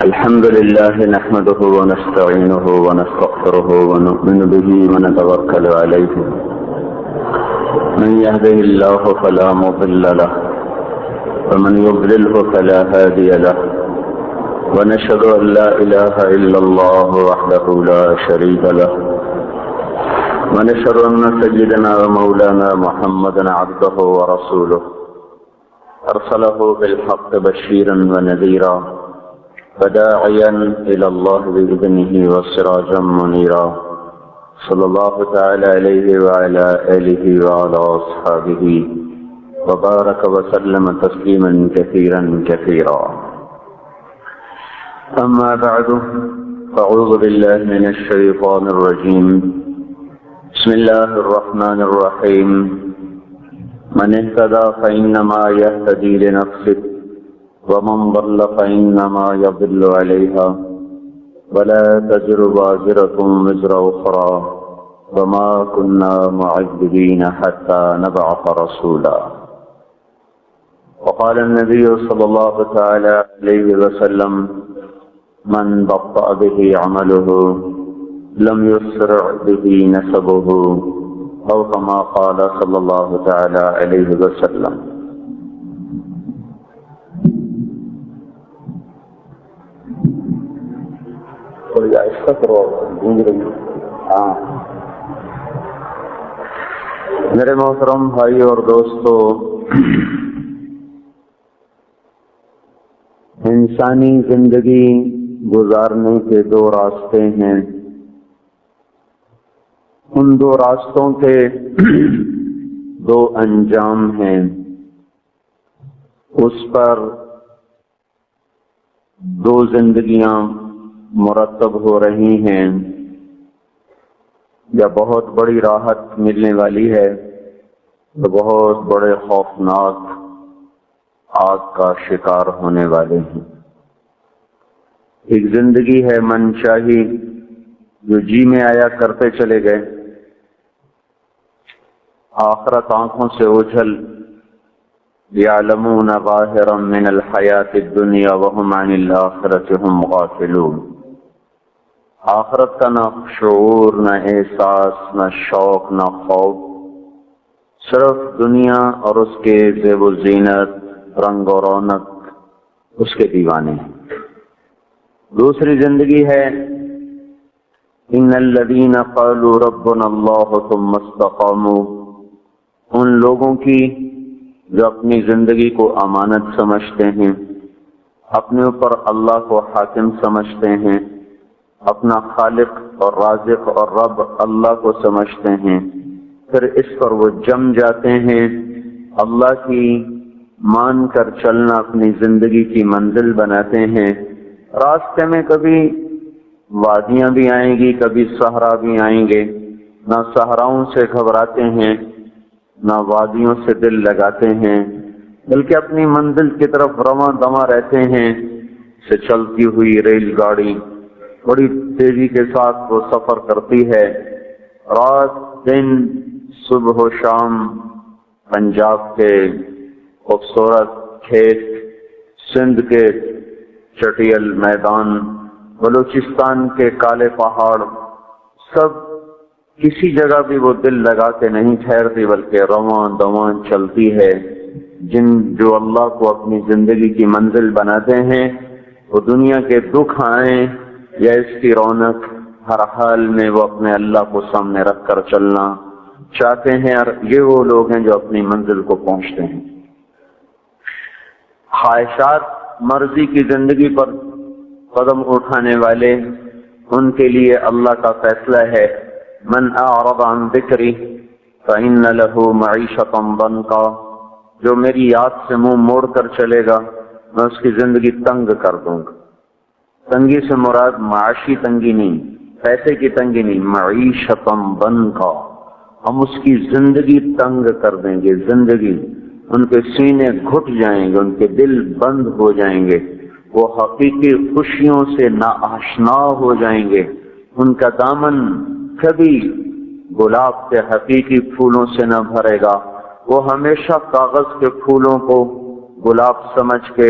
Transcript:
الحمد لله نحمده ونستعينه ونستغفره ونؤمن به ونتوكل عليه من يهده الله فلا مضل له ومن يضلله فلا هادي له ونشهد أن لا إله إلا الله وحده لا شريك له ونشهد أن سيدنا ومولانا محمدا عبده ورسوله أرسله بالحق بشيرا ونذيرا وداعيا إلى الله بإذنه وسراجا منيرا صلى الله تعالى عليه وعلى آله وعلى أصحابه وبارك وسلم تسليما كثيرا كثيرا. أما بعد فأعوذ بالله من الشيطان الرجيم. بسم الله الرحمن الرحيم. من اهتدى فإنما يهتدي لنفسه ومن ضل فإنما يضل عليها ولا تزر وازرة وزر أخرى وما كنا معذبين حتى نبعث رسولا. وقال النبي صلى الله تعالى عليه وسلم من بطأ به عمله لم يسرع به نسبه أو كما قال صلى الله تعالى عليه وسلم. میرے محترم بھائی اور دوستو، انسانی زندگی گزارنے کے دو راستے ہیں. ان دو راستوں کے دو انجام ہیں. اس پر دو زندگیاں مرتب ہو رہی ہیں، یا بہت بڑی راحت ملنے والی ہے تو بہت بڑے خوفناک آگ کا شکار ہونے والے ہیں. ایک زندگی ہے منشاہی، جو جی میں آیا کرتے چلے گئے، آخرت آنکھوں سے اوجھل. یعلمون ظاہرا من الحیات الدنیا وهم عن الآخرۃ هم غافلون. آخرت کا نہ شعور، نہ احساس، نہ شوق، نہ خوف، صرف دنیا اور اس کے زیب و زینت، رنگ و رونق، اس کے دیوانے. دوسری زندگی ہے ان الذین قالوا ربنا اللہ ثم استقاموا، ان لوگوں کی جو اپنی زندگی کو امانت سمجھتے ہیں، اپنے اوپر اللہ کو حاکم سمجھتے ہیں، اپنا خالق اور رازق اور رب اللہ کو سمجھتے ہیں، پھر اس پر وہ جم جاتے ہیں. اللہ کی مان کر چلنا اپنی زندگی کی منزل بناتے ہیں. راستے میں کبھی وادیاں بھی آئیں گی، کبھی صحرا بھی آئیں گے. نہ صحراؤں سے گھبراتے ہیں، نہ وادیوں سے دل لگاتے ہیں، بلکہ اپنی منزل کی طرف رواں دواں رہتے ہیں. سے چلتی ہوئی ریل گاڑی بڑی تیزی کے ساتھ وہ سفر کرتی ہے. رات دن، صبح و شام، پنجاب کے خوبصورت کھیت، سندھ کے چٹیل میدان، بلوچستان کے کالے پہاڑ، سب کسی جگہ بھی وہ دل لگا کے نہیں ٹھہرتی، بلکہ رواں دواں چلتی ہے. جو اللہ کو اپنی زندگی کی منزل بناتے ہیں، وہ دنیا کے دکھ آئیں یا اس کی رونق، ہر حال میں وہ اپنے اللہ کو سامنے رکھ کر چلنا چاہتے ہیں. اور یہ وہ لوگ ہیں جو اپنی منزل کو پہنچتے ہیں. خواہشات مرضی کی زندگی پر قدم اٹھانے والے، ان کے لیے اللہ کا فیصلہ ہے من اعرض عن ذکری فإن له معیشۃ ضنکا. جو میری یاد سے منہ موڑ کر چلے گا، میں اس کی زندگی تنگ کر دوں گا. تنگی سے مراد معاشی تنگی نہیں، پیسے کی تنگی نہیں، معیشۃ ضنکا. ہم اس کی زندگی تنگ کر دیں گے. زندگی، ان کے سینے گھٹ جائیں گے، ان کے دل بند ہو جائیں گے، وہ حقیقی خوشیوں سے ناآشنا ہو جائیں گے. ان کا دامن کبھی گلاب کے حقیقی پھولوں سے نہ بھرے گا. وہ ہمیشہ کاغذ کے پھولوں کو گلاب سمجھ کے